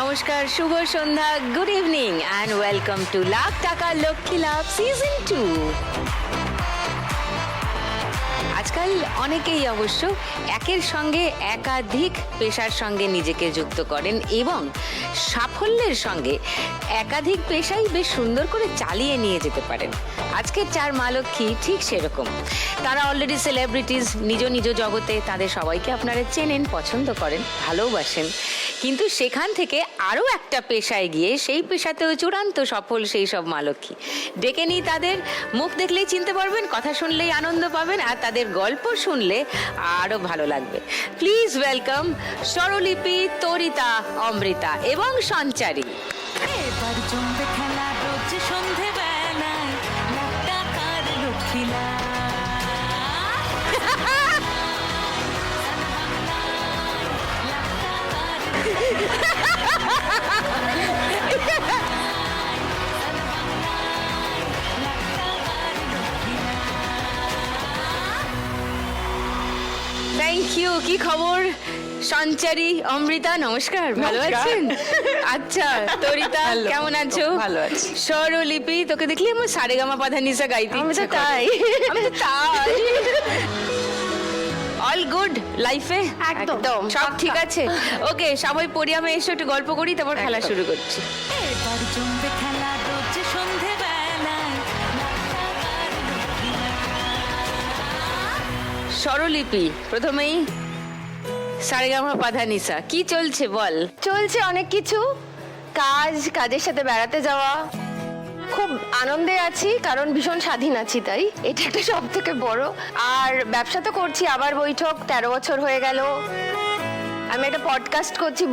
নমস্কার, শুভ সন্ধ্যা, good evening and welcome to Lakh Taka Lakshmi love season 2। আজকাল অনেকেই অবশ্য একের সঙ্গে একাধিক পেশার সঙ্গে নিজেকে যুক্ত করেন এবং সাফল্যের সঙ্গে একাধিক পেশাই বেশ সুন্দর করে চালিয়ে নিয়ে যেতে পারেন। আজকের চার মা লক্ষ্মী ঠিক সেরকম। তারা অলরেডি সেলিব্রিটিজ, নিজ নিজ জগতে তাদের সবাইকে আপনারা চেনেন, পছন্দ করেন, ভালোবাসেন, কিন্তু সেখান থেকে আরও একটা পেশায় গিয়ে সেই পেশাতেও চূড়ান্ত সফল সেই সব মা লক্ষ্মী। ডেকে নিই তাদের, মুখ দেখলেই চিনতে পারবেন, কথা শুনলেই আনন্দ পাবেন, আর তাদের গল্প শুনলে আরও ভালো লাগবে। প্লিজ ওয়েলকাম স্বরলিপি, তরিতা, অমৃতা এবং সঞ্চারী। এবার জমবে খেলা রোজ সন্ধেবেলায় লাখ টাকার লক্ষ্মী লাভ। Thank you. কি খবর সঞ্চারী, অমৃতা? নমস্কার, ভালো আছেন? আচ্ছা, তরিতা কেমন আছো? ভালো আছি। স্বরলিপি, তোকে দেখলি আমার সারেগামা পাধানিসা গাইতে ইচ্ছে করে। আমি তো তাই। অল গুড লাইফে? একদম সব ঠিক আছে? ওকে, সবাই পরিয়ামে এসে একটু গল্প করি, তারপর খেলা শুরু করছি। এবার জমবে খেলা রোজ সন্ধেবেলায় লাখ টাকার লক্ষ্মী লাভ। স্বরলিপি, প্রথমেই সারেগামা পাধানিসা, কি চলছে বল? চলছে অনেক কিছু, কাজের সাথে বেড়াতে যাওয়া, খুব আনন্দে আছি কারণ ভীষণ স্বাধীন আছি, তাই এটা একটা সব থেকে বড়। আর ব্যবসা তো করছি, আবার বৈঠক, 13 বছর হয়ে গেল। আমি একটা পডকাস্ট করছি,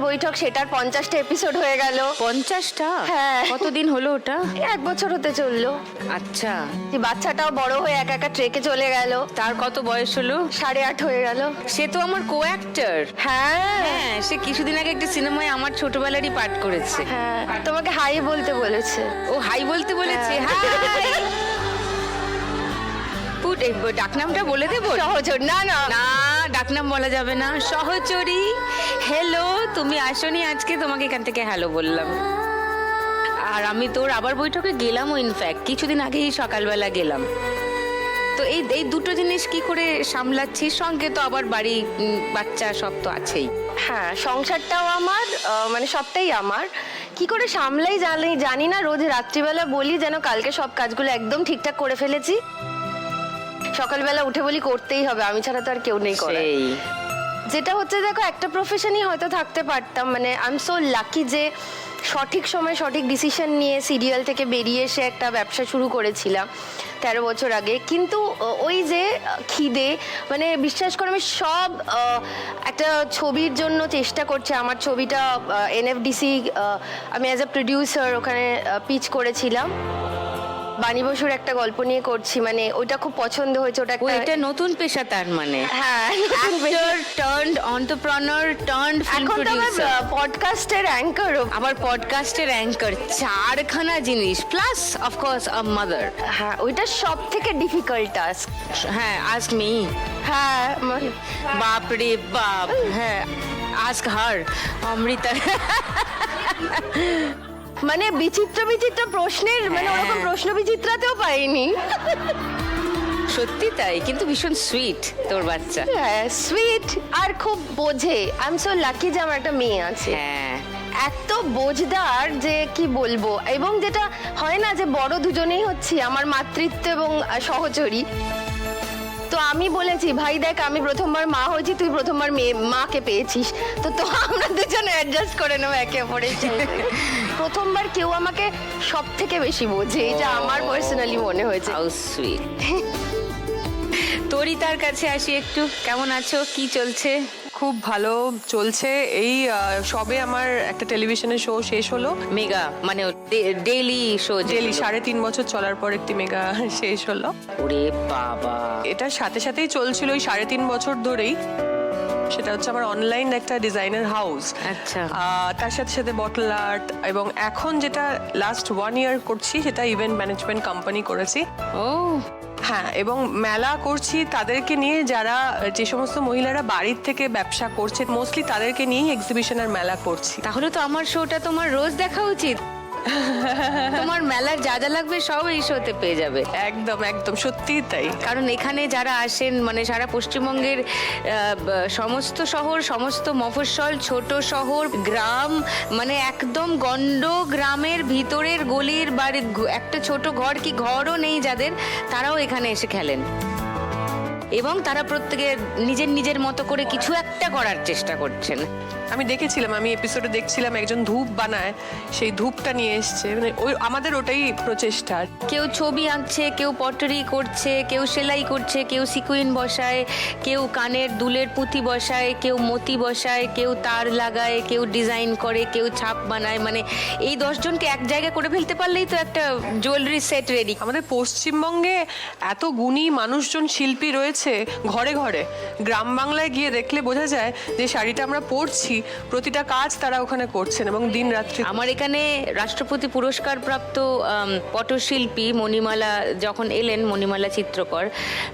বৈঠক, সেটার 50টা এপিসোড হয়ে গেল। 50টা? হ্যাঁ। কতদিন হলো ওটা? 1 বছর হতে চললো। আচ্ছা, বাচ্চাটাও বড় হয়ে একা একা ট্রেকে চলে গেল, তার কত বয়স হলো? 8.5 হয়ে গেল। সে তো আমার কো অ্যাক্টর। হ্যাঁ সে কিছুদিন আগে একটা সিনেমায় আমার ছোটবেলারই পাঠ করেছে। হ্যাঁ, তোমাকে হাই বলতে বলেছে। ও হাই বলতে বলেছে? হ্যাঁ। হাই। ডাকনামটা বলে দেবো? সহজর না না না, ডাকনাম বলা যাবে না। সহচরী, হ্যালো, তুমি আসনি আজকে, তোমাকে এখান থেকে হ্যালো বললাম। আর আমি তোর আবার বৈঠকে গেলামও, ইনফ্যাক্ট কিছুদিন আগেই সকালবেলা গেলাম। তো এই দুটো জিনিস কি করে সামলাচ্ছিস? সঙ্গে তো আবার বাড়ি, বাচ্চা সব তো আছেই। হ্যাঁ, সংসারটাও আমার, মানে সবটাই আমার। কি করে সামলাই জানি না। রোজ রাত্রিবেলা বলি যেন কালকে সব কাজগুলো একদম ঠিকঠাক করে ফেলেছি, সকালবেলা উঠে বলি করতেই হবে, আমি ছাড়া তো আর কেউ নেই করে। সেই যেটা হচ্ছে, দেখো, একটা প্রফেশনই হয়তো থাকতে পারতাম, মানে আই এম সো লাকি যে সঠিক সময় সঠিক ডিসিশন নিয়ে সিরিয়াল থেকে বেরিয়ে এসে একটা ব্যবসা শুরু করেছিলাম 13 বছর আগে। কিন্তু ওই যে খিদে, মানে বিশ্বাস করে আমি সব একটা ছবির জন্য চেষ্টা করছি। আমার ছবিটা NFDC, আমি অ্যাজ এ প্রডিউসার ওখানে পিচ করেছিলাম। বাণী বসুর একটা গল্প নিয়ে করছি, মানে ওইটা খুব পছন্দ হয়েছে। এটা নতুন পেশা তার মানে? হ্যাঁ, actor turned entrepreneur turned film এখন তো আমার প্রোডিউসার, পডকাস্টের অ্যাঙ্কার। আবার পডকাস্টের অ্যাঙ্কার, চারখানা জিনিস, plus of course a mother. হ্যাঁ, ওইটা সব থেকে ডিফিকাল্ট টাস্ক। হ্যাঁ, আস্ক মি। হ্যাঁ, বাপ রে বাপ। হ্যাঁ, আস্ক হার, অমৃতা। মানে বিচিত্র প্রশ্নের, মানে ওরকম প্রশ্ন বিচিত্রাতেও পাইনি। সত্যি তাই, কিন্তু ভীষণ সুইট তোর বাচ্চা। হ্যাঁ, সুইট আর খুব বোঝে। আই এম সো লাকি যে আমার একটা মেয়ে আছে। হ্যাঁ, এত বোঝদার যে কি বলবো। এবং যেটা হয় না যে বড় দুজনেই হচ্ছি, আমার মাতৃত্ব এবং সহচরী। তো আমি বলেছি, ভাই দেখ, আমি প্রথমবার মা হয়েছি, তুই প্রথমবার মাকে পেয়েছিস, তো আমরা দুজনে অ্যাডজাস্ট করে নেবো একে অপরের সাথে। প্রথমবার কেউ আমাকে সব থেকে বেশি বোঝে, এটা আমার পার্সোনালি মনে হয়েছে। How sweet. তরিতার কাছে আসি একটু, কেমন আছো, কি চলছে? খুব ভালো চলছে। এই সবে আমার একটা টেলিভিশনের শো শেষ হলো, মেগা, মানে ডেইলি শো, ডেলি 3.5 বছর চলার পর একটি মেগা শেষ হলো। ওরে বাবা, এটার সাথে সাথেই চলছিল ওই 3.5 বছর ধরেই। সেটা হচ্ছে আমার অনলাইন একটা ডিজাইনার হাউস। আচ্ছা। তার সাথে সাথে বটল আর্ট, এবং এখন যেটা লাস্ট 1 ইয়ার করছি সেটা ইভেন্ট ম্যানেজমেন্ট কোম্পানি করেছি। ও হ্যাঁ, এবং মেলা করছি তাদেরকে নিয়ে, যারা যে সমস্ত মহিলারা বাড়ির থেকে ব্যবসা করছে মোস্টলি তাদেরকে নিয়েই এক্সিবিশন আর মেলা করছি। তাহলে তো আমার শোটা তোমার রোজ দেখা উচিত। তোমার মেলার যা যা লাগবে সব এই শোতে পেয়ে যাবে। একদম একদম সত্যিই তাই। কারণ এখানে যারা আসেন মানে সারা পশ্চিমবঙ্গের সমস্ত শহর, সমস্ত মফস্বল, ছোট শহর, গ্রাম, মানে একদম গন্ড গ্রামের ভিতরের গলির বাড়ি, একটা ছোট ঘর কি ঘরও নেই যাদের, তারাও এখানে এসে খেলেন এবং তারা প্রত্যেকে নিজের নিজের মতো করে কিছু একটা করার চেষ্টা করছেন। আমি দেখেছিলাম, আমি এপিসোডে দেখছিলাম একজন ধূপ বানায়, সেই ধূপটা নিয়ে এসছে, মানে ওই আমাদের ওটাই প্রচেষ্টা। কেউ ছবি আঁকছে, কেউ পটারি করছে, কেউ সেলাই করছে, কেউ সিকুইন বসায়, কেউ কানের দুলের পুঁথি বসায়, কেউ মতি বসায়, কেউ তার লাগায়, কেউ ডিজাইন করে, কেউ ছাপ বানায়। মানে এই 10 জনকে এক জায়গায় করে ফেলতে পারলেই তো একটা জুয়েলারি সেট রেডি। আমাদের পশ্চিমবঙ্গে এত গুণী মানুষজন, শিল্পী রয়েছে ঘরে ঘরে। গ্রাম বাংলায় গিয়ে দেখলে বোঝা যায় যে শাড়িটা আমরা পরছি, প্রতিটা কাজ তারা ওখানে করছেন এবং দিন রাত্রি। আমার এখানে রাষ্ট্রপতি পুরস্কার প্রাপ্ত পটশিল্পী মণিমালা যখন এলেন, মণিমালা চিত্রকর,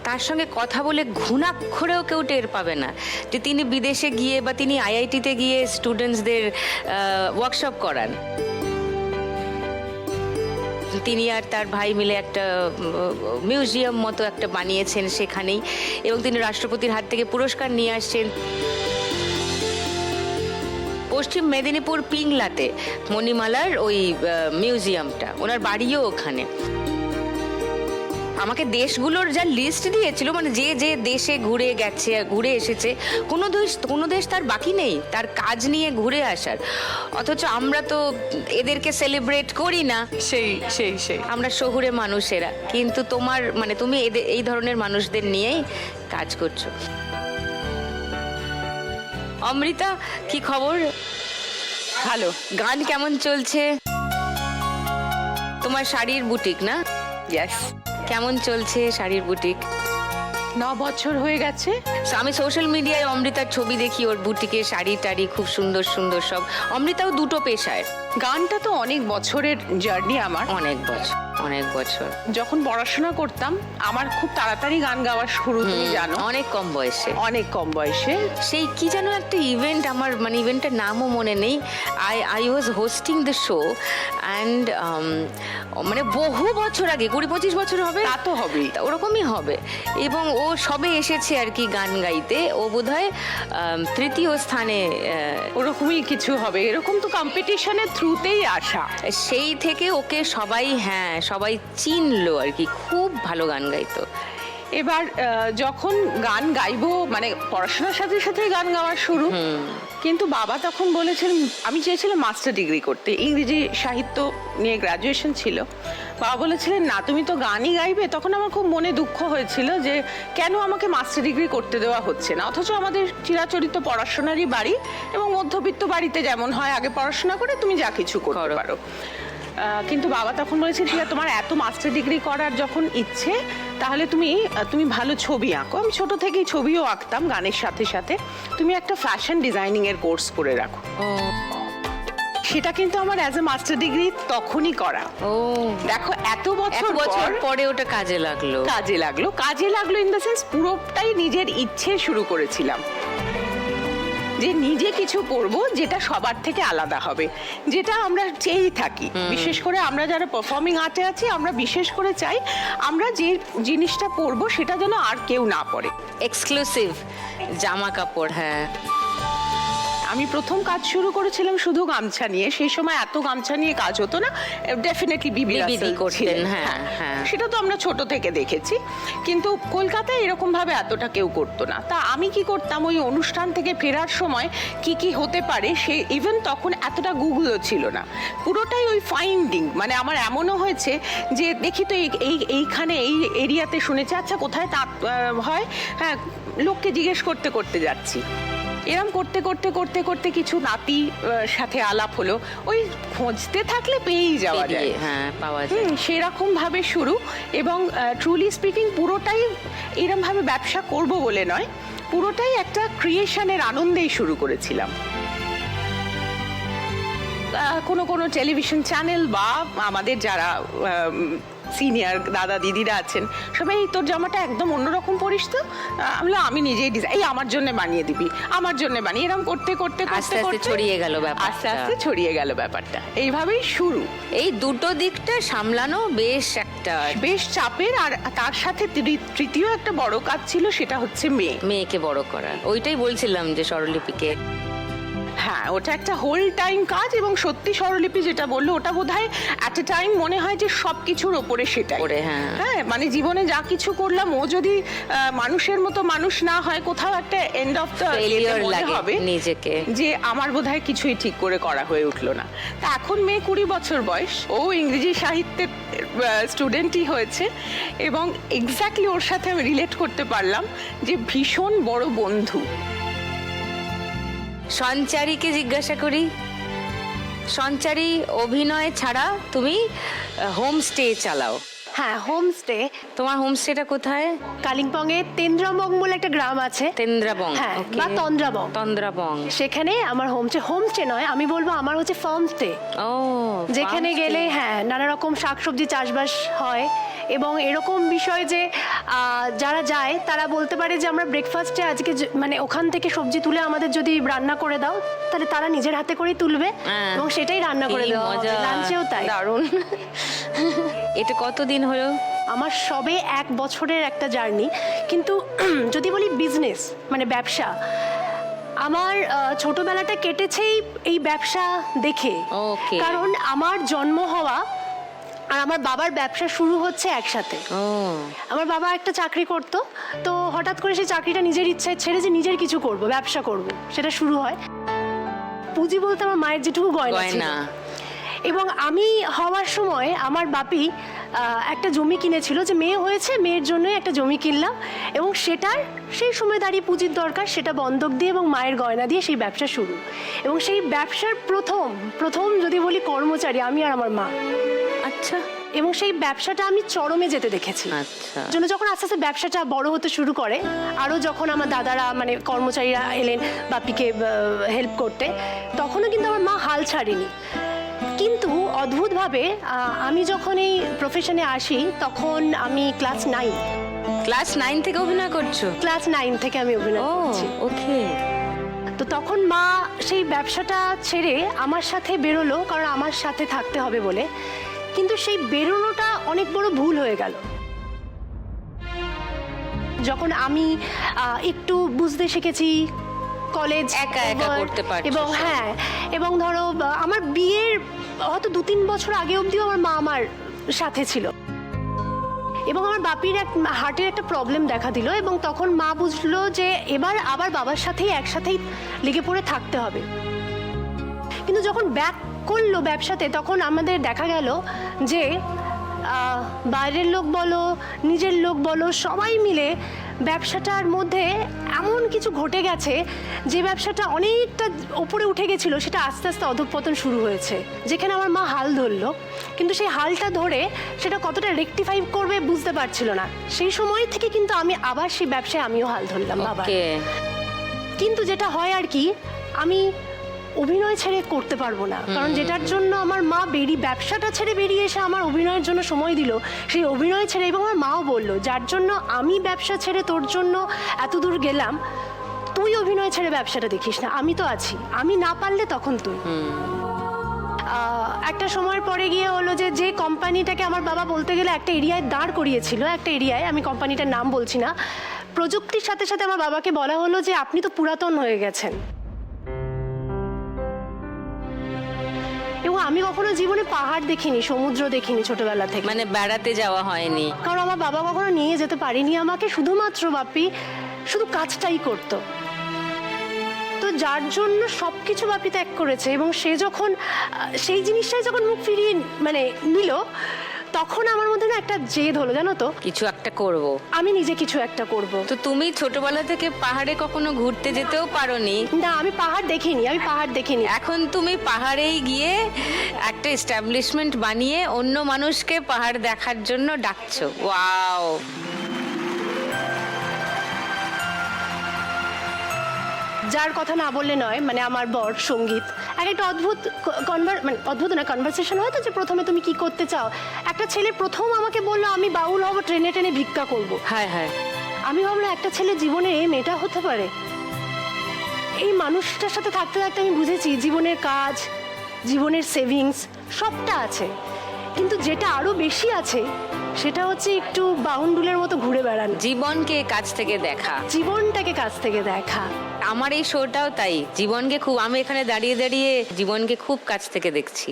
তার সঙ্গে কথা বলে ঘুণাক্ষরেও কেউ টের পাবে না যে তিনি বিদেশে গিয়ে বা তিনি আইআইটিতে গিয়ে স্টুডেন্টসদের ওয়ার্কশপ করান। তিনি আর তার ভাই মিলে একটা মিউজিয়াম মতো একটা বানিয়েছেন সেখানেই, এবং তিনি রাষ্ট্রপতির হাত থেকে পুরস্কার নিয়ে আসছেন। পশ্চিম মেদিনীপুর পিংলাতে মণিমালার ওই মিউজিয়ামটা, ওনার বাড়িও ওখানে। আমাকে দেশগুলোর যা লিস্ট দিয়েছিল, মানে যে যে দেশে ঘুরে গেছে, ঘুরে এসেছে, কোনো দেশ তার বাকি নেই তার কাজ নিয়ে ঘুরে আসার। অথচ আমরা তো এদেরকে সেলিব্রেট করি না, সেই সেই সেই আমরা শহুরে মানুষেরা। কিন্তু তোমার মানে তুমি এই ধরনের মানুষদের নিয়েই কাজ করছো। অমৃতা, কি খবর? ভালো। গান কেমন চলছে? তোমার শাড়ির বুটিক না? ইয়েস, কেমন চলছে শাড়ির বুটিক? 9 বছর হয়ে গেছে। So, আমি সোশ্যাল মিডিয়ায় অমৃতার ছবি দেখি, ওর বুটিকে শাড়ি টাড়ি খুব সুন্দর সুন্দর সব। অমৃতাও দুটো পেশায়। গানটা তো অনেক বছরের জার্নি আমার। অনেক বছর, অনেক বছর। যখন পড়াশোনা করতাম আমার খুব তাড়াতাড়ি গান গাওয়া শুরু, তুমি জানো, অনেক কম বয়সে। অনেক কম বয়সে। সেই কি যেন একটা ইভেন্ট, আমার মানে ইভেন্টের নামও মনে নেই। I was hosting the show and মানে বহু বছর আগে, 20-25 বছর হবে, তা তো হবেই। ওরকমই হবে। এবং ও সবে এসেছে আর কি গান গাইতে, ও বোধহয় 3য় স্থানে। ওরকমই কিছু হবে, এরকম তো কম্পিটিশনের থ্রুতেই আসা। সেই থেকে ওকে সবাই চিনলো আর কি, খুব ভালো গান গাইতো। এবার যখন গান গাইবো, মানে পড়াশোনার সাথে সাথে গান গাওয়া শুরু, কিন্তু বাবা তখন বলেছিলেন, আমি চেয়েছিলাম মাস্টার ডিগ্রি করতে, ইংরেজি সাহিত্য নিয়ে গ্র্যাজুয়েশন ছিল। বাবা বলেছিলেন না, তুমি তো গানই গাইবে। তখন আমার খুব মনে দুঃখ হয়েছিল যে কেন আমাকে মাস্টার ডিগ্রি করতে দেওয়া হচ্ছে না, অথচ আমাদের চিরাচরিত পড়াশোনারই বাড়ি, এবং মধ্যবিত্ত বাড়িতে যেমন হয় আগে পড়াশোনা করে তুমি যা কিছু করতে পারো। কিন্তু বাবা তখন বলেছে, ঠিক আছে, তোমার এত মাস্টার ডিগ্রি করার যখন ইচ্ছে, তাহলে তুমি ভালো ছবি আঁকো। আমি ছোট থেকেই ছবিও আঁকতাম গানের সাথে সাথে, তুমি একটা ফ্যাশন ডিজাইনিং এর কোর্স করে রাখো। সেটা কিন্তু আমার অ্যাজ এ মাস্টার ডিগ্রি তখনই করা। ও দেখো, এত বছর পরে ওটা কাজে লাগলো ইন দ্য সেন্স পুরোটাই নিজের ইচ্ছে শুরু করেছিলাম যে নিজে কিছু করব যেটা সবার থেকে আলাদা হবে, যেটা আমরা চেয়েই থাকি। বিশেষ করে আমরা যারা পারফর্মিং আর্টে আছি, আমরা বিশেষ করে চাই আমরা যে জিনিসটা পরবো সেটা যেন আর কেউ না পরে। এক্সক্লুসিভ জামা কাপড়। হ্যাঁ, আমি প্রথম কাজ শুরু করেছিলাম শুধু গামছা নিয়ে। সেই সময় এত গামছা নিয়ে কাজ হতো না, ডেফিনেটলি বিবি করতেন। হ্যাঁ হ্যাঁ, সেটা তো আমরা ছোট থেকে দেখেছি, কিন্তু কলকাতায় এরকম ভাবে এতটা কেউ করতো না। তা আমি কি করতাম, ওই অনুষ্ঠান থেকে ফেরার সময় কি হতে পারে, সে ইভেন তখন এতটা গুগলও ছিল না, পুরোটাই ওই ফাইন্ডিং। মানে আমার এমনও হয়েছে যে দেখি তো এইখানে এই এরিয়াতে শুনেছি, আচ্ছা কোথায় তাঁত হয়, হ্যাঁ, লোককে জিজ্ঞেস করতে করতে যাচ্ছি। এরম করতে করতে করতে করতে কিছু নাতি সাথে আলাপ হলো, ওই খুঁজতে থাকলে পেয়েই যাওয়া যায়। হ্যাঁ, পাওয়া যায়। সেরকম ভাবে শুরু, এবং ট্রুলি স্পিকিং পুরোটাই এরম ভাবে ব্যবসা করব বলে নয়, পুরোটাই একটা ক্রিয়েশনের আনন্দেই শুরু করেছিলাম। কোনো টেলিভিশন চ্যানেল বা আমাদের যারা সিনিয়র দাদা দিদিরা আছেন, সবাই "এই তোর জামাটা একদম অন্যরকম পরিস তো", আমি বললাম, "আমি নিজেই ডিজাইন, এই আমার জন্য বানিয়ে দিবি, আমার জন্য বানিয়ে", এরকম করতে করতে আস্তে করতে আস্তে করতে ছড়িয়ে গেল ব্যাপারটা। আস্তে আস্তে ছড়িয়ে গেল ব্যাপারটা, এইভাবেই শুরু। এই দুটো দিকটা সামলানো বেশ একটা বেশ চাপের, আর তার সাথে তৃতীয় একটা বড় কাজ ছিল, সেটা হচ্ছে মেয়ে। মেয়েকে বড় করা, ওইটাই বলছিলাম যে স্বরলিপিকে। হ্যাঁ, ওটা একটা হোল টাইম কাজ, এবং সত্যি স্বরলিপি যেটা বললো, ওটা বোধহয় অ্যাট এ টাইম মনে হয় যে সবকিছুর ওপরে সেটাই। ওপরে, হ্যাঁ। হ্যাঁ, মানে জীবনে যা কিছু করলাম, ও যদি মানুষের মতো মানুষ না হয়, কোথাও একটা এন্ড অফ দ্য Failure লাগে হবে নিজেকে, যে আমার বোধহয় কিছুই ঠিক করে করা হয়ে উঠলো না। তা এখন মেয়ে 20 বছর বয়স, ও ইংরেজি সাহিত্যের স্টুডেন্টই হয়েছে, এবং এক্স্যাক্টলি ওর সাথে আমি রিলেট করতে পারলাম যে ভীষণ বড় বন্ধু। সঞ্চারীকে জিজ্ঞাসা করি, সঞ্চারী অভিনয় ছাড়া তুমি হোমস্টে চালাও। হ্যাঁ, হোমস্টে। তোমার হোমস্টেটা কোথায়? কালিম্পংয়ে তেন্দ্রাবং বলে একটা গ্রাম আছে। তেন্দ্রাবং, হ্যাঁ, okay. বা তন্দ্রাবং। তন্দ্রাবং, সেখানে আমার হোমস্টে নয়, আমি বলবো আমার হচ্ছে ফার্ম স্টে। ও, যেখানে farm গেলে stay। হ্যাঁ নানা রকম শাকসবজি চাষবাস হয়, এবং এরকম বিষয় যে যারা যায় তারা বলতে পারে যে আমরা ব্রেকফাস্টে আজকে মানে ওখান থেকে সবজি তুলে আমাদের যদি রান্না করে দাও, তাহলে তারা নিজের হাতে করেই তুলবে হ্যাঁ। এবং সেটাই রান্না করে কি দেওয়া হবে। মজা। লাঞ্চেও তাই। দারুণ। এটা কতদিন হলো? আমার সবে 1 বছরের একটা জার্নি, কিন্তু যদি বলি বিজনেস মানে ব্যবসা, আমার ছোটবেলাটা কেটেছেই এই ব্যবসা দেখে। Okay. কারণ আমার জন্ম হওয়া আর আমার বাবার ব্যবসা শুরু হচ্ছে একসাথে। ও, আমার বাবা একটা চাকরি করত, তো হঠাৎ করে সেই চাকরিটা নিজের ইচ্ছায় ছেড়ে যে নিজের কিছু করব, ব্যবসা করব, সেটা শুরু হয়। পুঁজি বলতে আমার মায়ের যেটুকু গয়না ছিল। গয়না। এবং আমি হওয়ার সময় আমার বাপি একটা জমি কিনেছিল, যে মেয়ে হয়েছে, মেয়ের জন্যই একটা জমি কিনলাম, এবং সেটার সেই সময় দাঁড়িয়ে পুঁজির দরকার, সেটা বন্ধক দিয়ে এবং মায়ের গয়না দিয়ে সেই ব্যবসা শুরু। এবং সেই ব্যবসার প্রথম যদি বলি কর্মচারী আমি আর আমার মা। আচ্ছা এবং সেই ব্যবসাটা আমি চরমে যেতে দেখেছি। আচ্ছা। জন্য যখন আস্তে আস্তে ব্যবসাটা বড় হতে শুরু করে, আরও যখন আমার দাদারা মানে কর্মচারীরা এলেন বাপিকে হেল্প করতে, তখনও কিন্তু আমার মা হাল ছাড়েনি। কিন্তু অদ্ভুতভাবে আমি যখন এই প্রফেশনে আসি, তখন আমি ক্লাস 9 থেকে অভিনয় করছো? ক্লাস 9 থেকে আমি অভিনয় ও, করছি। ওকে। তো তখন মা সেই ব্যবসাটা ছেড়ে আমার সাথে বেরোলো, কারণ আমার সাথে থাকতে হবে বলে। কিন্তু সেই বেরোনোটা অনেক বড় ভুল হয়ে গেল। যখন আমি একটু বুঝতে শিখেছি, কলেজ একা একা করতে পারছো এবং সব। হ্যাঁ, এবং ধরো আমার বিয়ের হয়তো 2-3 বছর আগে অবধিও আমার মা আমার সাথে ছিল, এবং আমার বাপির হার্টের একটা প্রবলেম দেখা দিল, এবং তখন মা বুঝলো যে এবার আবার বাবার সাথেই একসাথেই লেগে পড়ে থাকতে হবে। কিন্তু যখন ব্যাক করলো ব্যবসাতে, তখন আমাদের দেখা গেল যে বাইরের লোক বলো, নিজের লোক বলো, সবাই মিলে ব্যবসাটার মধ্যে এমন কিছু ঘটে গেছে যে ব্যবসাটা অনেকটা ওপরে উঠে গেছিল, সেটা আস্তে আস্তে অধঃপতন শুরু হয়েছে। যেখানে আমার মা হাল ধরলো, কিন্তু সেই হালটা ধরে সেটা কতটা রেকটিফাই করবে বুঝতে পারছিল না। সেই সময় থেকে কিন্তু আমি আবার সেই ব্যবসায় আমিও হাল ধরলাম বাবা। ওকে। কিন্তু যেটা হয় আর কি, আমি অভিনয় ছেড়ে করতে পারবো না, কারণ যেটার জন্য আমার মা ব্যবসাটা ছেড়ে বেরিয়ে এসে আমার অভিনয়ের জন্য সময় দিল, সেই অভিনয় ছেড়ে, এবং আমার মাও বললো, যার জন্য আমি ব্যবসা ছেড়ে তোর জন্য এত দূর গেলাম, তুই অভিনয় ছেড়ে ব্যবসাটা দেখিস না, আমি তো আছি, আমি না পারলে তখন তুই। একটা সময়ের পরে গিয়ে হলো যে কোম্পানিটাকে আমার বাবা বলতে গেলে একটা এরিয়ায় দাঁড় করিয়েছিল, একটা এরিয়ায়, আমি কোম্পানিটার নাম বলছি না, প্রযুক্তির সাথে সাথে আমার বাবাকে বলা হলো যে আপনি তো পুরাতন হয়ে গেছেন। এবং আমি কখনো জীবনে পাহাড় দেখিনি, সমুদ্র দেখিনি ছোটবেলা থেকে, মানে বেড়াতে যাওয়া হয়নি? কারণ আমার বাবা কখনো নিয়ে যেতে পারেনি আমাকে, শুধুমাত্র বাপি শুধু কাজটাই করতো। তো যার জন্য সবকিছু বাপি ত্যাগ করেছে, এবং সে যখন সেই জিনিসটাই যখন মুখ ফিরিয়ে মানে নিল, তখন আমার মধ্যে না একটা জেদ হলো, জানো তো, কিছু একটা করব। আমি নিজে কিছু একটা করব। তো তুমি ছোটবেলা থেকে পাহাড়ে কখনো ঘুরতে যেতেও পারোনি? না, আমি পাহাড় দেখিনি। এখন তুমি পাহাড়েই গিয়ে একটা এস্টাবলিশমেন্ট বানিয়ে অন্য মানুষকে পাহাড় দেখার জন্য ডাকছো। ওয়াও! যার কথা না বললে নয়, মানে আমার বর সঙ্গীত, একটা অদ্ভুত মানে অদ্ভুত না, কনভারসেশন হয় তো, যে প্রথমে তুমি কি করতে চাও। একটা ছেলে প্রথম আমাকে বললো আমি বাউল হব, ট্রেনে ট্রেনে ভিক্ষা করব। হ্যাঁ হ্যাঁ, আমি ভাবলাম একটা ছেলে জীবনে মেয়েটা হতে পারে। এই মানুষটার সাথে থাকতে থাকতে আমি বুঝেছি জীবনের কাজ, জীবনের সেভিংস সবটা আছে, কিন্তু যেটা আরো বেশি আছে সেটা হচ্ছে একটু বাউন্ডুলের মতো ঘুরে বেড়ানো, জীবনকে কাছ থেকে দেখা। জীবনটাকে কাছ থেকে দেখা। আমার এই শোটাও তাই, জীবনকে খুব, আমি এখানে দাঁড়িয়ে দাঁড়িয়ে জীবনকে খুব কাছ থেকে দেখছি।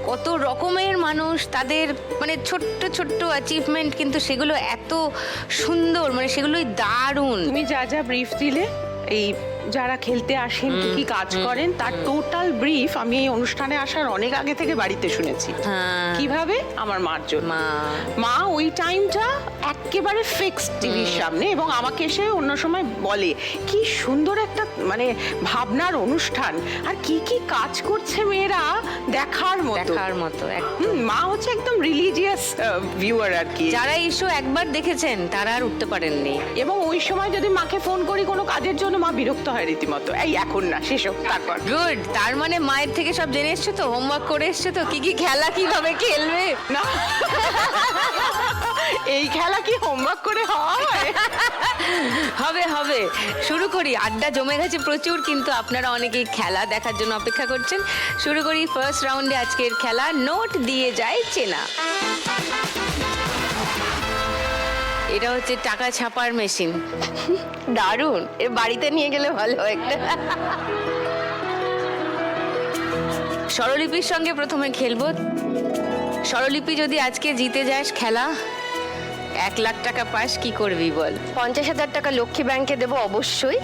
কত রকমের মানুষ, তাদের মানে ছোট্ট ছোট্ট অ্যাচিভমেন্ট, কিন্তু সেগুলো এত সুন্দর, মানে সেগুলোই দারুণ। তুমি যা যা ব্রিফ দিলে, এই যারা খেলতে আসেন কি কি কাজ করেন, তার টোটাল ব্রিফ আমি এই অনুষ্ঠানে আসার অনেক আগে থেকে বাড়িতে শুনেছি। হ্যাঁ। কিভাবে? আমার মার জন্য। মা ওই টাইমটা একেবারে ফিক্সড টিভির সামনে, এবং আমাকে এসে অন্য সময় বলে কি সুন্দর একটা মানে ভাবনার অনুষ্ঠান, আর কি কি কাজ করছে মেয়েরা, দেখার মতো। মা হচ্ছে একদম রিলিজিয়াস ভিউয়ার আর কি। যারা এই শো একবার দেখেছেন তারা আর উঠতে পারেননি। এবং ওই সময় যদি মাকে ফোন করি কোনো কাজের জন্য, মা বিরক্ত হয় রীতিমতো, এই এখন না, শেষ হোক তারপর। গুড, তার মানে মায়ের থেকে সব জেনে এসছো তো, হোমওয়ার্ক করে এসছো তো, কি কি খেলা কিভাবে খেলবে। না, এই খেলা কি হোমওয়ার্ক করে হয়? হবে হবে, শুরু করি। আড্ডা জমে গেছে প্রচুর, কিন্তু আপনারা অনেকেই খেলা দেখার জন্য অপেক্ষা করছেন। শুরু করি ফার্স্ট রাউন্ডে আজকের খেলা, নোট দিয়ে যায় চেনা। এটা হচ্ছে টাকা ছাপার মেশিন। দারুণ, এ বাড়িতে নিয়ে গেলে ভালো একটা। স্বরলিপির সঙ্গে প্রথমে খেলবো। স্বরলিপি, যদি আজকে জিতে যাস খেলা, 1 লাখ টাকা পাস, কি করবি বল? 50,000 টাকা লক্ষ্মী ব্যাংকে দেবো অবশ্যই,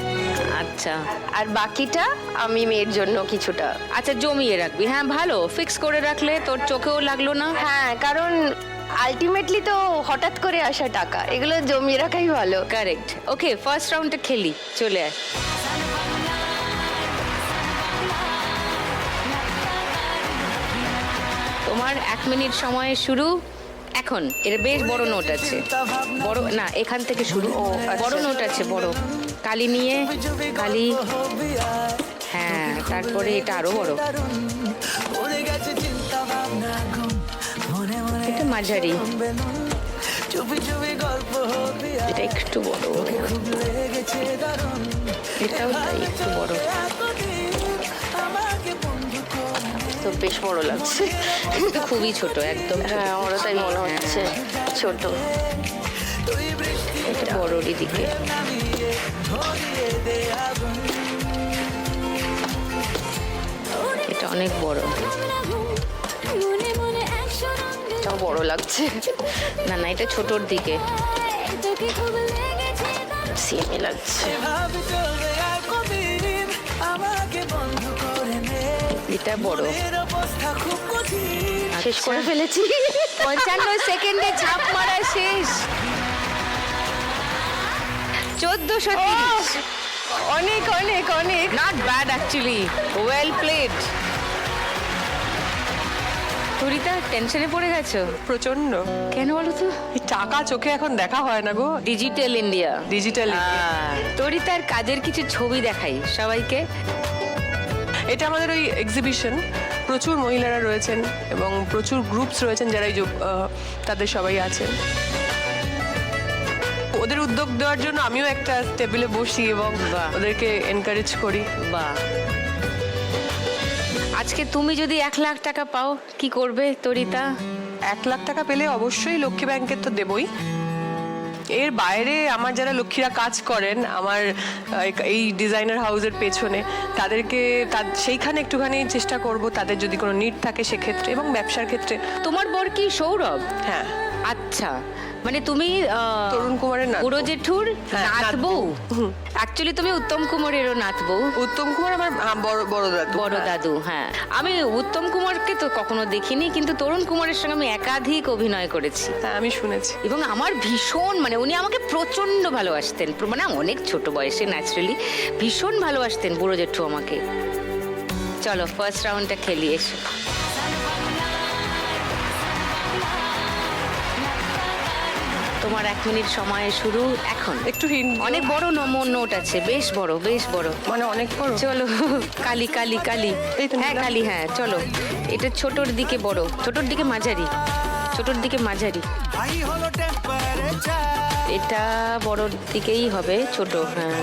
আচ্ছা আর বাকিটা আমি মেয়ের জন্য কিছুটা। আচ্ছা, জমিয়ে রাখবি। হ্যাঁ ভালো, ফিক্স করে রাখলে তোর চোখেও লাগলো না। হ্যাঁ, কারণ আলটিমেটলি তো হঠাৎ করে আসা টাকা, এগুলো জমিয়ে রাখাই ভালো। কারেক্ট। ওকে, ফার্স্ট রাউন্ডে খেলি, চলে আয়। তোমার 1 মিনিট সময় শুরু এখন। এর বেশ বড় নোট আছে, বড় না, এখান থেকে শুরু। বড় নোট আছে, বড় কালি নিয়ে, কালি, হ্যাঁ, তারপরে এটা আরো বড়, এটা মাঝারি, এটা একটু বড়, এটাও তাই একটু বড়, তো বেশ বড় লাগছে। এটা খুবই ছোট, একদম ছোট। হ্যাঁ, আমারও তাই মনে হচ্ছে ছোট। এটা বড়রই দিকে। এটা অনেক বড়, এটাও বড় লাগছে। না না, এটা ছোটর দিকে, সেমই লাগছে। এটা বড়। শেষ করে ফেলেছি। 55 সেকেন্ডে ছাপ মারা শেষ। 1430। অনেক অনেক অনেক। Not bad actually, well played. Turita, টেনশনে পড়ে গেছো? প্রচন্ড। কেন বলো তো? এই টাকা চোখে এখন দেখা হয় না গো। Digital India. ডিজিটাল। তরিতার কাজের কিছু ছবি দেখাই সবাইকে। এটা আমাদের ওই এক্সিবিশন, প্রচুর মহিলারা রয়েছেন এবং প্রচুর গ্রুপস রয়েছেন যারা এই তাদের সবাই আছেন। ওদের উদ্যোগ দেওয়ার জন্য আমিও একটা টেবিলে বসি এবং ওদেরকে এনকারেজ করি। বাহ। আজকে তুমি যদি 1 লাখ টাকা পাও, কি করবে তরিতা? 1 লাখ টাকা পেলে অবশ্যই লক্ষ্মী ব্যাংকের তো দেবই। এর বাইরে আমার যারা লক্ষ্মীরা কাজ করেন আমার এই ডিজাইনার হাউসের পেছনে, তাদেরকে সেইখানে একটুখানি চেষ্টা করব, তাদের যদি কোনো নিড থাকে সেক্ষেত্রে, এবং ব্যবসার ক্ষেত্রে। তোমার বর কি সৌরভ? হ্যাঁ। আচ্ছা, মানে তুমি তরুণ কুমারের নাতবউ। বুড়ো জেঠুর হ্যাঁ, নাতবউ। অ্যাকচুয়ালি তুমি উত্তম কুমারেরও নাতবউ। উত্তম কুমার আমার বড় দাদু। বড় দাদু, হ্যাঁ। আমি উত্তম কুমারকে তো কখনো দেখিনি, কিন্তু তরুণ কুমারের সঙ্গে আমি একাধিক অভিনয় করেছি। হ্যাঁ, আমি শুনেছি। এবং আমার ভীষণ, মানে উনি আমাকে প্রচন্ড ভালোবাসতেন, মানে অনেক ছোট বয়সে ন্যাচারালি ভীষণ ভালোবাসতেন বুড়ো জেঠু আমাকে। চলো ফার্স্ট রাউন্ডটা খেলি, এসো। তোমার 1 মিনিট সময় শুরু এখন। একটু হিন্ট অনেক বড় নোট আছে, বেশ বড়, বেশ বড়। মানে অনেক বড়। চলো কালি কালি কালি, এই তো হ্যাঁ নিলাম। কালি, হ্যাঁ চলো। এটা ছোটর দিকে বড়, ছোটর দিকে মাঝারি, ছোটর দিকে মাঝারি। এটা বড়র দিকেই হবে, ছোট, হ্যাঁ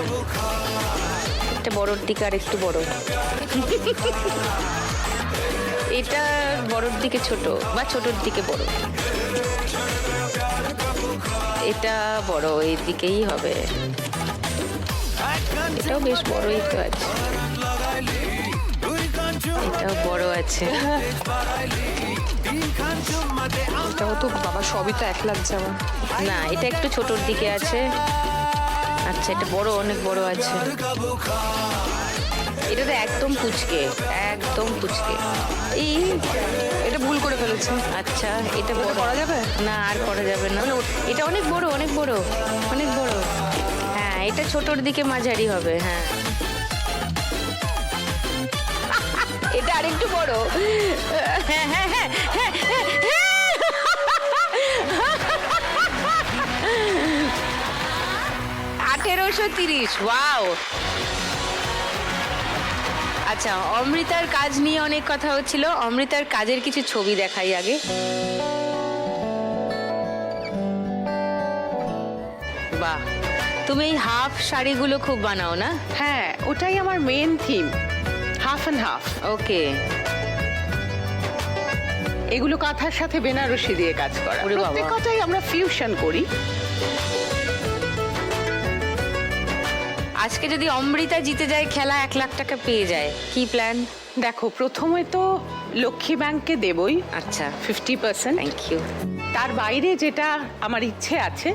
এটা বড়র দিকে আর একটু বড়। এটা বড়র দিকে ছোট বা ছোটর দিকে বড়। এটা বড়, এই দিকেই হবে। এটাও বেশ বড়ই তো আছে, এটাও বড় আছে। এটাও তো বাবা সবই তো এক লাগছে আমার। না, এটা একটু ছোটর দিকে আছে। আচ্ছা, এটা বড়, অনেক বড় আছে। এটা তো একদম পুচকে, একদম পুচকে। এই এটা ভুল করে ফেলেছে। আচ্ছা, এটা বড় করা যাবে? না, আর করা যাবে না। এটা অনেক বড়, অনেক বড়, অনেক বড়। হ্যাঁ, এটা ছোটর দিকে মাঝারি হবে, হ্যাঁ। এটা আরেকটু বড়। হ্যাঁ হ্যাঁ হ্যাঁ হ্যাঁ হ্যাঁ, হ্যাঁ। 1830, ওয়াও। আচ্ছা, অমৃতার কাজ নিয়ে অনেক কথা হচ্ছিল। অমৃতার কাজের কিছু ছবি দেখাই আগে। বাহ, তুমি এই হাফ শাড়িগুলো খুব বানাও না? হ্যাঁ, ওটাই আমার main theme, half and half. Okay. এগুলো কাঁথার সাথে বেনারসি দিয়ে কাজ করা। ওরে বাবা। প্রত্যেক কথাই আমরা ফিউশন করি। আজকে যদি অমৃতা জিতে যায় খেলা, 1 লাখ টাকা পেয়ে যায়, কি প্ল্যান? দেখো, প্রথমে তো লক্ষ্মী ব্যাংককে দেবই আচ্ছা, 50%। Thank you. তার বাইরে যেটা আমার ইচ্ছে আছে,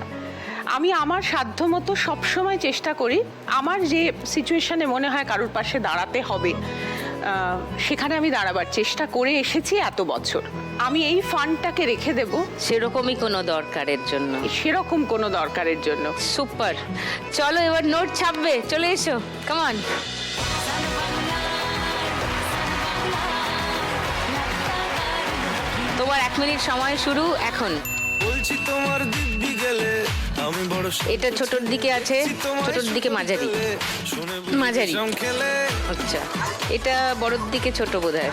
আমি আমার সাধ্যমতো সবসময় চেষ্টা করি, আমার যে সিচুয়েশনে মনে হয় কারোর পাশে দাঁড়াতে হবে, সেখানে আমি দাঁড়াবার চেষ্টা করে এসেছি এত বছর। আমি এই ফান্ডটাকে রেখে দেব সেরকমই কোনো দরকারের জন্য। সেরকম কোনো দরকারের জন্য। সুপার। চলো এবার নোট ছাপবে, চলে এসো, কামান। তোমার 1 মিনিট সময় শুরু এখন। বলছি তোমার দিব্যি গেলে আমি বড় এটা ছোটর দিকে আছে, ছোটর দিকে মাঝারি, মাঝারি। খেলে আচ্ছা, এটা বড়র দিকে ছোট বোধহয়।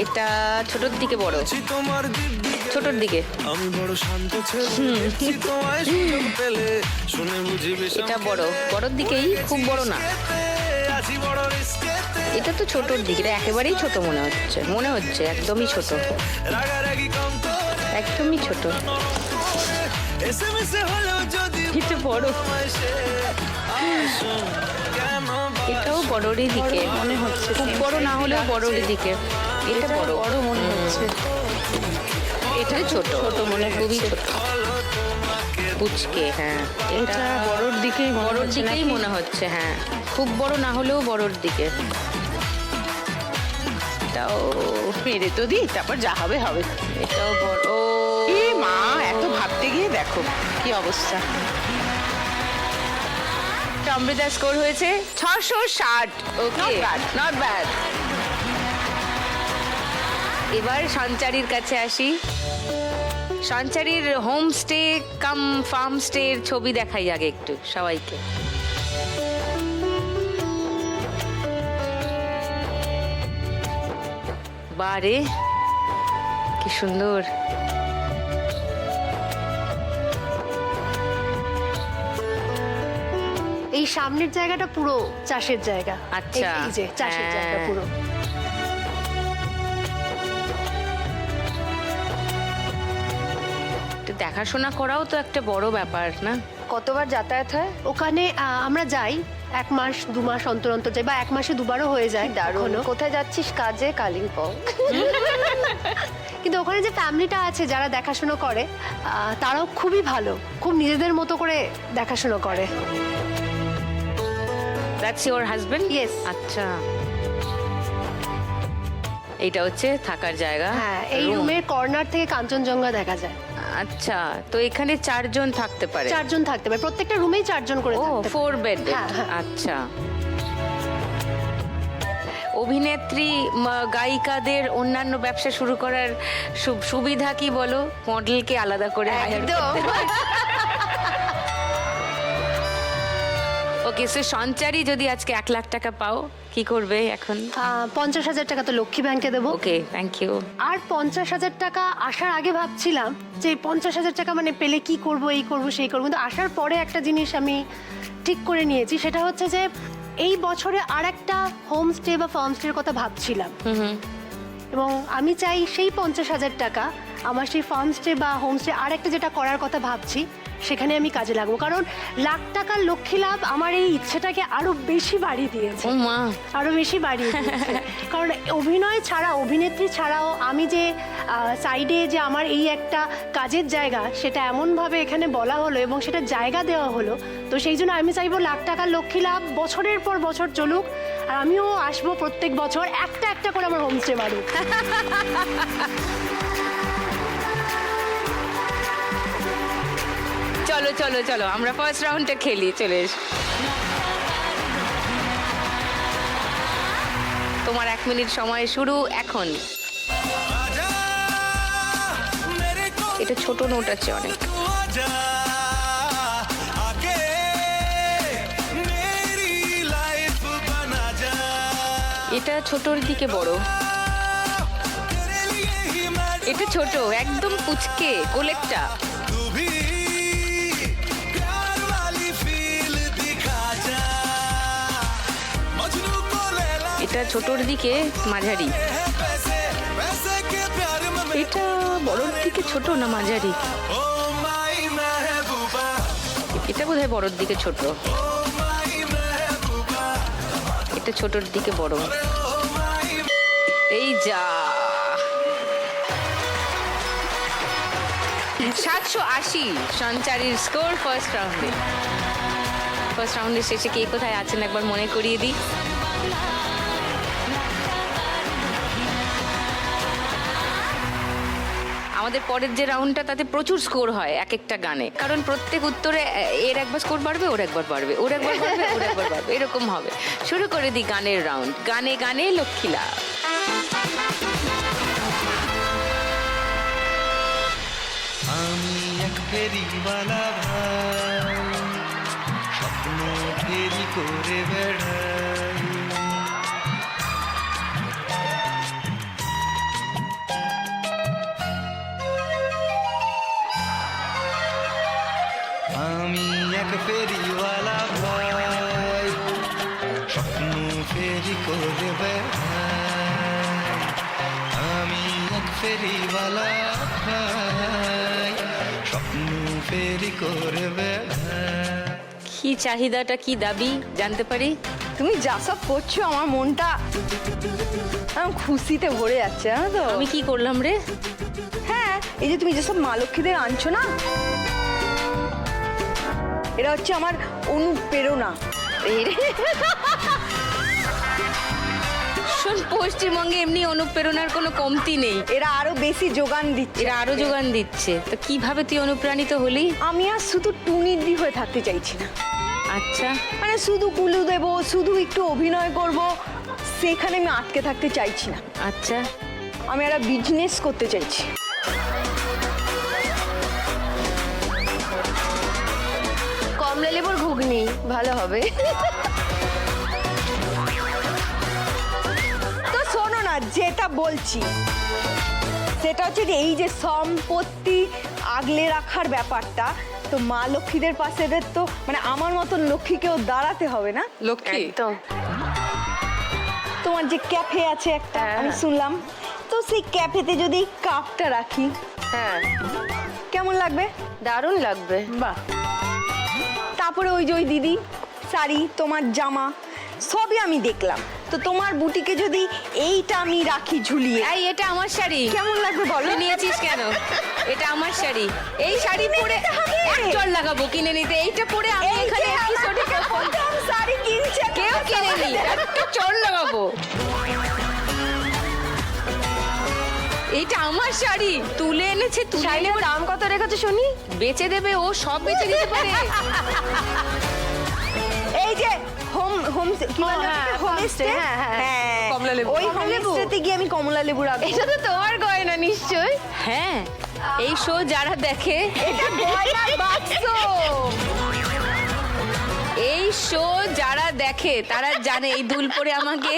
এটা ছোটর দিকে বড়, তোমার দিব্যি ছোটর দিকে। আমি বড় শান্ত ছেলে তোমায় সুযোগ পেলে শুনে বুঝি বেশ এটা বড়, বড়র দিকেই, খুব বড় না। আছি বড় রিস্কেতে এটা তো ছোটর দিকে, এটা একেবারেই ছোট মনে হচ্ছে, মনে হচ্ছে একদমই ছোট, রাগারাগি কম করে একদমই ছোট। এসএমএস হলেও যদি এটা বড়, এসে আসো কেন এটাও বড়রই দিকে মনে হচ্ছে, খুব বড় না হলেও বড়রই দিকে। এটা বড়, বড় মনে হচ্ছে। এটা ছোট, ছোট মনে, খুবই ছোট, পুচকে। হ্যাঁ, এটা বড়র দিকেই, বড়র দিকেই মনে হচ্ছে, হ্যাঁ খুব বড় না হলেও বড়র দিকে। এটাও মেরে তো দিই, তারপর যা হবে হবে। এটাও বড়। ও এ মা, এত ভাবতে গিয়ে দেখো কি অবস্থা। অমৃতা স্কোর হয়েছে 660। ওকে, Not bad. Not bad. এবার সঞ্চারীর কাছে আসি। সঞ্চারীর হোমস্টে কাম ফার্ম স্টে এর ছবি দেখাই আগে একটু সবাইকে। বারে কি সুন্দর। এই সামনের জায়গাটা পুরো চাষের জায়গা। আচ্ছা, এই যে চাষের হ্যাঁ। জায়গা পুরো। এটা দেখাশোনা করাও তো একটা বড় ব্যাপার না? কতবার যাতায়াত হয়? ওখানে আমরা যাই 1 মাস 2 মাস অন্তর অন্তর যাই, বা 1 মাসে 2বারও হয়ে যায়। দারুণ। কখনো। কোথায় যাচ্ছিস কাজে? কালিম্পং। কিন্তু ওখানে যে ফ্যামিলিটা আছে যারা দেখাশোনা করে, তারাও খুবই ভালো, খুব নিজেদের মতো করে দেখাশোনা করে। That's your husband? Yes. আচ্ছা, এইটা হচ্ছে থাকার জায়গা। হ্যাঁ, এই Room। রুমের কর্নার থেকে কাঞ্চনজঙ্ঘা দেখা যায়। আচ্ছা, তো এখানে 4 জন থাকতে পারে? 4 জন থাকতে পারে, প্রত্যেকটা রুমেই 4 জন করে ও, থাকতে পারে। 4 বেড। হ্যাঁ, হ্যাঁ। আচ্ছা, অভিনেত্রী গায়িকাদের অন্যান্য ব্যবসা শুরু করার সুবিধা কি বলো? মডেলকে আলাদা করে hire একদম ওকে, সে সঞ্চারী যদি আজকে 1 লাখ টাকা পাও কি করবে এখন? 50,000 টাকা তো লক্ষ্মী ব্যাংকে দেবো। ওকে, থ্যাংক ইউ। আর 50,000 টাকা আসার আগে ভাবছিলাম যে 50,000 টাকা মানে পেলে কি করব, এই করব সেই করবো, কিন্তু আসার পরে একটা জিনিস আমি ঠিক করে নিয়েছি, সেটা হচ্ছে যে এই বছরে আর একটা হোমস্টে বা ফার্মস্টের কথা ভাবছিলাম, এবং আমি চাই সেই 50,000 টাকা আমার সেই ফার্মস্টে বা হোমস্টে আর একটা যেটা করার কথা ভাবছি সেখানে আমি কাজে লাগবো, কারণ লাখ টাকার লক্ষ্মী লাভ আমার এই ইচ্ছেটাকে আরো বেশি বাড়িয়ে দিয়েছে, ও মা, আরো বেশি বাড়িয়ে দিয়েছে। কারণ অভিনয় ছাড়া, অভিনেত্রী ছাড়াও আমি যে সাইডে যে আমার এই একটা কাজের জায়গা, সেটা এমনভাবে এখানে বলা হলো এবং সেটা জায়গা দেওয়া হলো, তো সেই জন্য আমি চাইবো লাখ টাকার লক্ষ্মী লাভ বছরের পর বছর চলুক, আর আমিও আসবো প্রত্যেক বছর একটা একটা করে আমার হোমস্টে বাড়ুক। চলো চলো চলো আমরা ফার্স্ট রাউন্ডটা খেলি, চলে এসো। তোমার 1 মিনিট সময় শুরু এখন। आजा मेरे को এটা ছোট নোট আছে অনেক। तू आजा आके मेरी लाइफ बना जा এটা ছোটর দিকে বড়, तेरे लिए ही मैं এটা ছোট একদম পুচকে কোলেকটা। तू भी प्यार वाली फील दिखा जा मजनू को लैला এটা ছোটর দিকে মাঝারি, है पैसे पैसे के प्यार में এটা বড়র দিকে ছোট না মাঝারি, ओ माई महबूबा এটা বোধহয় বড়র দিকে ছোট, ओ माई महबूबा এটা ছোটর দিকে বড়। ओ माई এই যা 780 সঞ্চারীর স্কোর ফার্স্ট রাউন্ডে। ফার্স্ট রাউন্ডের শেষে কে কোথায় আছেন একবার মনে করিয়ে দিই। আমাদের পরের যে রাউন্ডটা তাতে প্রচুর স্কোর হয় এক একটা গানে, কারণ প্রত্যেক উত্তরে এর একবার স্কোর বাড়বে, ওর একবার বাড়বে, ওর একবার বাড়বে, ওর একবার বাড়বে, এরকম হবে। শুরু করে দিই গানের রাউন্ড। গানে গানে লক্ষ্মী লাভ। আমি এক ফেরিওয়ালা ভাই স্বপ্ন ফেরি করে বেড়াই আমি এক ফেরিওয়ালা ভাই স্বপ্ন ফেরি করে বেড়াই আমি এক ফেরিওয়ালা ভাই স্বপ্ন ফেরি করে বেড়াই কি চাহিদাটা, কি দাবি জানতে পারি? তুমি যা সব করছো আমার মনটা আমার খুশিতে ভরে যাচ্ছে, জানো তো? আমি কি করলাম রে? হ্যাঁ, এই যে তুমি যেসব মা লক্ষ্মীদের আনছো না, এরা হচ্ছে আমার অনুপ্রেরণা। শোন, পশ্চিমবঙ্গে এমনি অনুপ্রেরণার কোনো কমতি নেই, এরা আরো বেশি যোগান দিচ্ছে। এরা আরো যোগান দিচ্ছে। তো কিভাবে তুই অনুপ্রাণিত হলি? আমি আর শুধু টুনিদি হয়ে থাকতে চাইছি না, আচ্ছা, মানে শুধু কুলু দেবো, শুধু একটু অভিনয় করব, সেখানে আমি আটকে থাকতে চাইছি না। আচ্ছা, আমি একটা বিজনেস করতে চাইছি। কমলা লেবুর ঘুগনি ভালো হবে। তো শোনো না, যেটা বলছি সেটা হচ্ছে যে এই যে সম্পত্তি আগলে রাখার ব্যাপারটা, তো মা লক্ষ্মীদের পাশে এদের তো মানে আমার মতন লক্ষ্মীকেও দাঁড়াতে হবে না? লক্ষ্মী একদম। তোমার যে ক্যাফে আছে একটা, আমি শুনলাম, তো সেই ক্যাফেতে যদি কাপটা রাখি, হ্যাঁ, কেমন লাগবে? দারুণ লাগবে। বাহ। তারপরে ওই যে ওই দিদি শাড়ি, তোমার জামা, সবই আমি দেখলাম, তো তোমার বুটিকে যদি এইটা আমি রাখি ঝুলিয়ে, এই এটা আমার শাড়ি, কেমন লাগবে বলো? তুই নিয়েছিস কেন? এটা আমার শাড়ি, এই শাড়ি পরে চল লাগাবো কিনে নিতে, এইটা পরে আমি এই এখানে যে এপিসোডে প্রথম শাড়ি কিনছে কেউ কিনেনি, একটা চল লাগাবো। এইটা আমার শাড়ি, তুলে এনেছে, তুলে এনে শাড়ির দাম কত রেখেছো শুনি? বেচে দেবে, ও সব বেচে দিতে পারে। এই যে হোম হোম কি বলে? হ্যাঁ, হোমস্টে। হ্যাঁ, হ্যাঁ। হ্যাঁ, কমলা লেবু। ওই হোমস্টেতে গিয়ে আমি কমলা লেবু রাখবো। এটা তো তোমার গয়না নিশ্চয়। হ্যাঁ, এই শো যারা দেখে, এটা গয়নার বাক্স। এই শো যারা দেখে তারা জানে এই দুল পরে আমাকে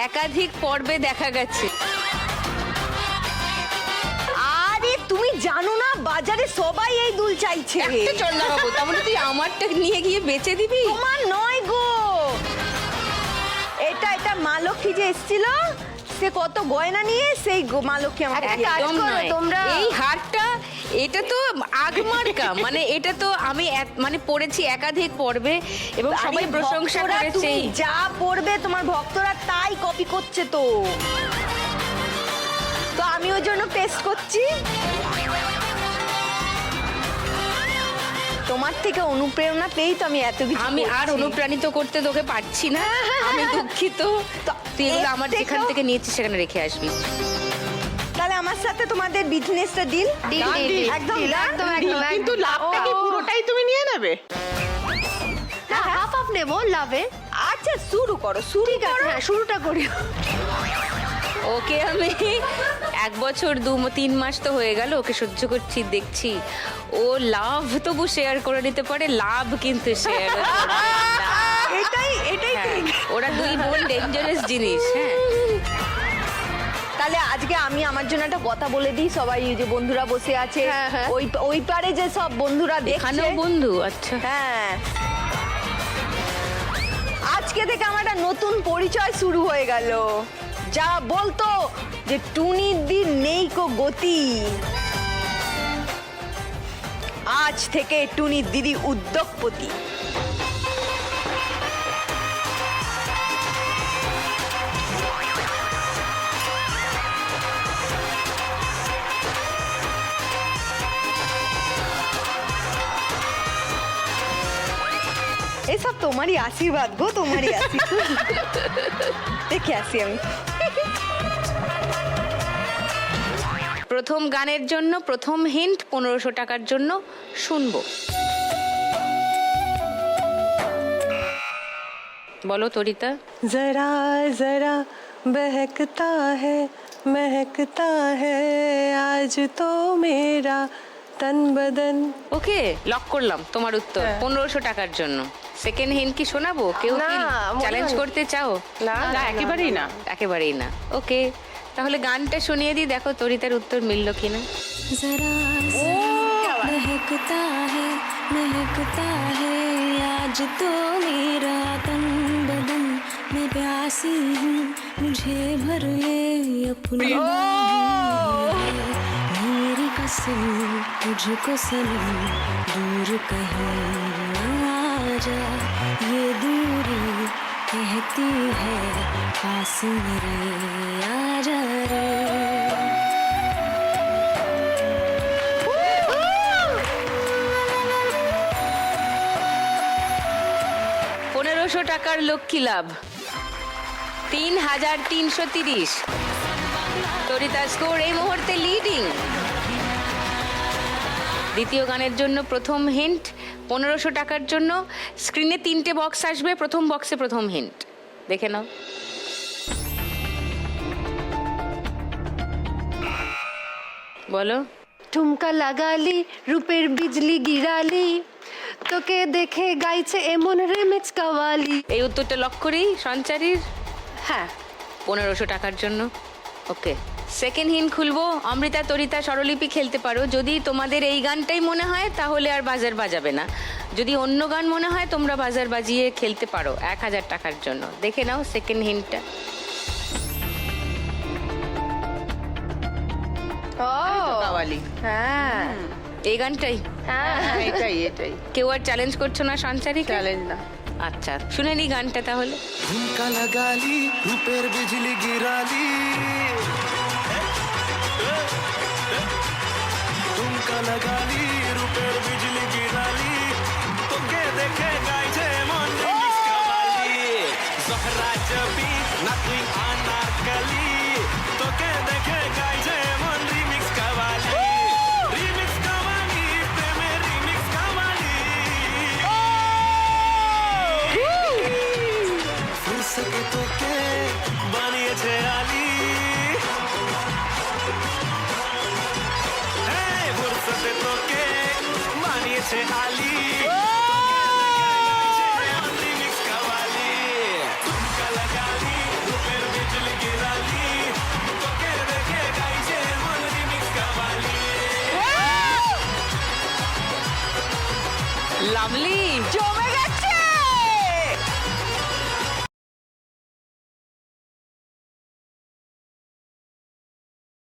একাধিক পর্বে দেখা গেছে। আরে তুমি জানো না বাজারে সবাই এই দুল চাইছে। একটা চল না বাবু, তার মানে তুই আমারটা নিয়ে গিয়ে বেচে দিবি? তোমার নয় গো, এটা মা লক্ষ্মী যে এসেছিল সে কত গয়না নিয়ে সেই মা লক্ষ্মী আমাকে একটা দিয়েছে। কাজ একদম করো নয়। তোমরা। এই হারটা, এটা তো আগমার্কা, মানে এটা তো আমি মানে পড়েছি একাধিক পর্বে এবং আরে সবাই প্রশংসা ভক্তরা করেছে। তুমি যা পড়বে তোমার ভক্তরা তাই কপি করছে তো আমি ওই জন্য পেস্ট করছি। তোমার থেকে অনুপ্রেরণা পেয়েই তো আমি এত কিছু আমি আর করছি। অনুপ্রাণিত করতে তোকে পারছি না, আমি দুঃখিত। তুই এগুলো এর আমার থেকেও- যেখান থেকে নিয়েছিস সেখানে রেখে আসবি। তাহলে আমার সাথে তোমাদের বিজনেসটা ডিল Deal, deal, deal, একদম deal, done? একদম, একদম, কিন্তু একদম। লাভটা কি পুরোটাই তুমি নিয়ে নেবে? না হাফ হাফ নেবো লাভে। আচ্ছা শুরু করো, শুরু ঠিক আছে, করো। হ্যাঁ শুরুটা করি। ওকে আমি 1 বছর 2-3 মাস তো হয়ে গেল ওকে সহ্য করছি, দেখছি ও লাভ তবু শেয়ার করে নিতে পারে, লাভ কিন্তু শেয়ার এটাই ঠিক। ওরা দুই বোন ডেঞ্জারাস জিনিস। হ্যাঁ, তাহলে আজকে আমি আমার জন্য একটা কথা বলে দিই, সবাই এই যে বন্ধুরা বসে আছে হ্যাঁ, হ্যাঁ। ওই পারে যে সব বন্ধুরা দেখছে, এখানেও বন্ধু? আচ্ছা, হ্যাঁ আজকে থেকে আমার একটা নতুন পরিচয় শুরু হয়ে গেল। যা বলতো যে টুনির দি নেই কো গতি, আজ থেকে টুনির দিদি উদ্যোগপতি। এসব তোমারই আশীর্বাদ গো, তোমারই আশীর্বাদ। দেখে আসি আমি। প্রথম গানের জন্য প্রথম হিন্ট 1500 টাকার জন্য শুনবো। বলো তরিতা। जरा जरा बहकता है आज तो मेरा तन बदन। ওকে, লক করলাম তোমার উত্তর 1500 টাকার জন্য। সেকেন্ড হিন্ট কি শোনাবো? কেউ কি না, মনে চ্যালেঞ্জ হয়নি। করতে চাও? না একেবারেই না। একেবারেই না। ওকে, তাহলে গানটা শুনিয়ে দিই, দেখো তরিতার উত্তর মিলল কিনা। जरा सा महकता है आज तो मेरा तन बदन मैं प्यासी हूँ मुझे भर ले अपनी मेरी कसम तुझको सनम दूर कहीं ना जा ये दूरी कहती है पास मेरे आ जा रे। 1500 টাকার লক্ষ্মী লাভ, 3330। তরিতা স্কোর এই মুহূর্তে লিডিং। দ্বিতীয় গানের জন্য প্রথম হিন্ট 1500 টাকার জন্য। স্ক্রিনে 3টে বক্স আসবে, প্রথম বক্সে প্রথম হিন্ট দেখে নাও। বলো। ঠুমকা লাগালি রূপের বিজলি গিরালি, তোকে দেখে গাইছে এমন রিমিক্স কাওয়ালি। এই উত্তরটা লক করি সঞ্চারীর। হ্যাঁ 1500 টাকার জন্য। ওকে, সেকেন্ড হিন্ট খুলবো। অমৃতা, তরিতা স্বরলিপি খেলতে পারো। যদি তোমাদের এই গানটাই মনে হয় তাহলে আর বাজার বাজাবে না, যদি অন্য গান মনে হয় তোমরা বাজার বাজিয়ে খেলতে পারো 1000 টাকার জন্য। দেখে নাও সেকেন্ড হিন্টটা। কাওয়ালি। হ্যাঁ এই গানটাই? হ্যাঁ এটাই কেউ আর চ্যালেঞ্জ করছো না সঞ্চারী? চ্যালেঞ্জ না। আচ্ছা, শুনে নি গানটা তাহলে। ঝুমকা লাগালি রূপের বিজলি গিরালি, ঝুমকা লাগালি রূপের বিজলি গিরালি, তোকে দেখে গাইছে মন রিমিক্স কাওয়ালি। জহরা জবি না তুই আনারকলি, তোকে দেখে গাইছে মন রিমিক্স কাওয়ালি। রিমিক্স কাওয়ালি, প্রেমে রিমিক্স কাওয়ালি। फिर सके तो के গাইছে আলি রিমিক্স কাওয়ালি তুমকা লাগালি রূপের বিজলি গিরালি তোকে দেখে গাইছে মন রিমিক্স কাওয়ালি লাভলি জমে